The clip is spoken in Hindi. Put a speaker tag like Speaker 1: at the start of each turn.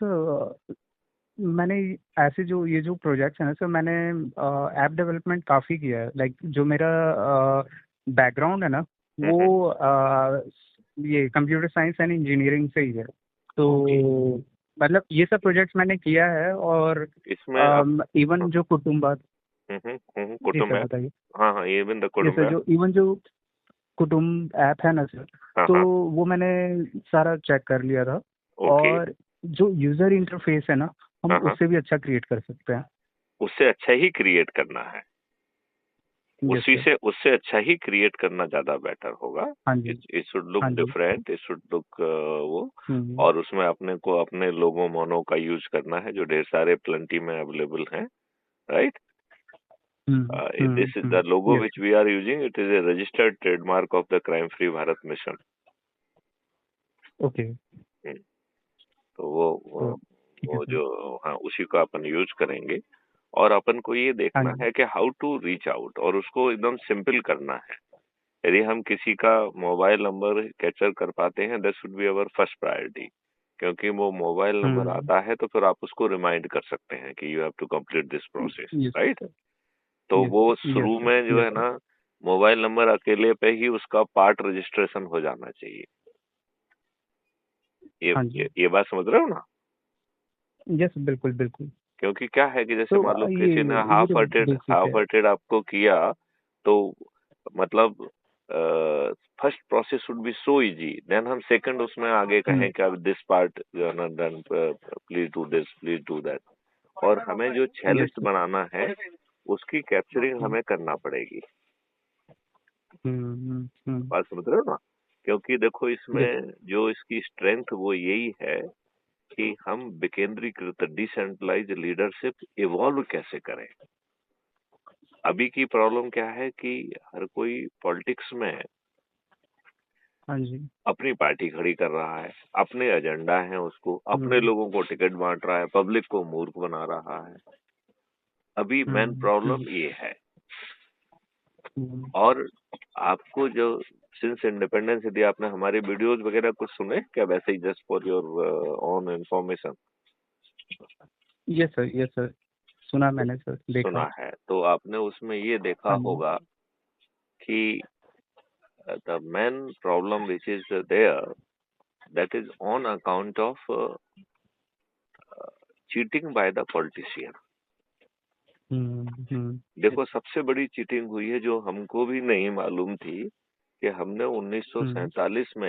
Speaker 1: सर मैंने ऐसे जो ये जो प्रोजेक्ट्स हैं ना सर, मैंने ऐप डेवलपमेंट काफ़ी किया है। लाइक जो मेरा बैकग्राउंड है ना, वो
Speaker 2: हम्म।
Speaker 1: ये कंप्यूटर साइंस एंड इंजीनियरिंग से ही है। तो
Speaker 2: ओके।
Speaker 1: मतलब ये सब प्रोजेक्ट्स मैंने किया है। और
Speaker 2: इसमें आप।
Speaker 1: इवन जो कुटुंबा। जी
Speaker 2: कुटुंब
Speaker 1: सर
Speaker 2: है।
Speaker 1: बताइए।
Speaker 2: हाँ हाँ, ये बिंद
Speaker 1: ये
Speaker 2: कुटुंब
Speaker 1: सर
Speaker 2: है।
Speaker 1: जो इवन जो कुटुंब ऐप है ना सर,
Speaker 2: हाँ
Speaker 1: तो
Speaker 2: हाँ।
Speaker 1: वो मैंने सारा चेक कर लिया था।
Speaker 2: ओके।
Speaker 1: और जो यूज़र इंटरफेस है ना, हम
Speaker 2: हाँ हाँ,
Speaker 1: उससे भी अच्छा क्रिएट कर सकते हैं।
Speaker 2: उससे अच्छा ही क्रिएट करना है।
Speaker 1: यस
Speaker 2: उसी
Speaker 1: सर।
Speaker 2: से उससे अच्छा ही क्रिएट करना ज्यादा बेटर होगा।
Speaker 1: हाँ जी।
Speaker 2: इट शुड लुक
Speaker 1: हाँ जी।
Speaker 2: डिफरेंट, इट शुड लुक वो।
Speaker 1: हम्म
Speaker 2: और उसमें अपने को अपने लोगों मोनो का यूज करना है जो ढेर सारे प्लेंटी में अवेलेबल हैं, right. This is the logo
Speaker 1: yes
Speaker 2: which we are using, it is a registered trademark of the crime free Bharat mission.
Speaker 1: Okay.
Speaker 2: तो
Speaker 1: तो ठीक है
Speaker 2: वो
Speaker 1: सर।
Speaker 2: जो, हाँ, उसी का अपन यूज करेंगे। और अपन को ये
Speaker 1: हाँ
Speaker 2: देखना
Speaker 1: जी।
Speaker 2: है कि हाउ टू रीच आउट, और उसको एकदम सिंपल करना है। यदि हम किसी का मोबाइल नंबर कैप्चर कर पाते हैं, that should be our first priority. क्योंकि वो मोबाइल नंबर
Speaker 1: हम्म।
Speaker 2: आता है तो फिर आप उसको रिमाइंड कर सकते हैं कि you have to complete this process,
Speaker 1: yes
Speaker 2: right.
Speaker 1: Sir.
Speaker 2: तो
Speaker 1: यस
Speaker 2: वो
Speaker 1: सर। यस
Speaker 2: शुरू
Speaker 1: सर।
Speaker 2: में जो
Speaker 1: यस
Speaker 2: है
Speaker 1: सर।
Speaker 2: ना, मोबाइल नंबर अकेले पे ही उसका पार्ट रजिस्ट्रेशन हो जाना चाहिए। ये
Speaker 1: हाँ
Speaker 2: ये,
Speaker 1: जी।
Speaker 2: ये बात समझ रहे हो ना।
Speaker 1: यस बिल्कुल बिल्कुल।
Speaker 2: क्योंकि क्या है कि जैसे
Speaker 1: तो
Speaker 2: मान लो किसी ने
Speaker 1: ये तो बेसिक
Speaker 2: हाफ
Speaker 1: है।
Speaker 2: हार्टेड आपको किया, तो मतलब first process would be so easy, then हम सेकंड उसमें आगे कहें
Speaker 1: हम्म
Speaker 2: कि अब दिस पार्ट जो है ना done, please do this, please do that. और हमें जो
Speaker 1: यस
Speaker 2: चेलिस्ट
Speaker 1: सर।
Speaker 2: बनाना है उसकी कैप्चरिंग
Speaker 1: हम्म
Speaker 2: हमें करना पड़ेगी।
Speaker 1: हम्म।
Speaker 2: बात समझ रहे हो ना। क्योंकि देखो
Speaker 1: यस।
Speaker 2: इसमें जो इसकी स्ट्रेंथ वो यही है कि हम विकेंद्रीकृत डिसेंट्रलाइज लीडरशिप इवॉल्व कैसे करें। अभी की प्रॉब्लम क्या है कि हर कोई पॉलिटिक्स में
Speaker 1: हाँ जी।
Speaker 2: अपनी पार्टी खड़ी कर रहा है, अपने एजेंडा है, उसको अपने
Speaker 1: हम्म
Speaker 2: लोगों को टिकट बांट रहा है, पब्लिक को मूर्ख बना रहा है। अभी मेन
Speaker 1: हम्म हम्म
Speaker 2: प्रॉब्लम ये है।
Speaker 1: हम्म।
Speaker 2: और आपको जो सिंस इंडिपेंडेंस, यदि आपने हमारे वीडियोस वगैरह कुछ सुने क्या, वैसे ही just for your own information.
Speaker 1: Yes sir. Yes sir. सुना मैंने सर, देखा।
Speaker 2: सुना है तो आपने उसमें ये देखा
Speaker 1: हाँ जी।
Speaker 2: होगा कि the main problem which is there, that is on account of cheating by the politician.
Speaker 1: Yes.
Speaker 2: देखो सबसे बड़ी चीटिंग हुई है जो हमको भी नहीं मालूम थी, कि हमने
Speaker 1: हम्म
Speaker 2: 1947 में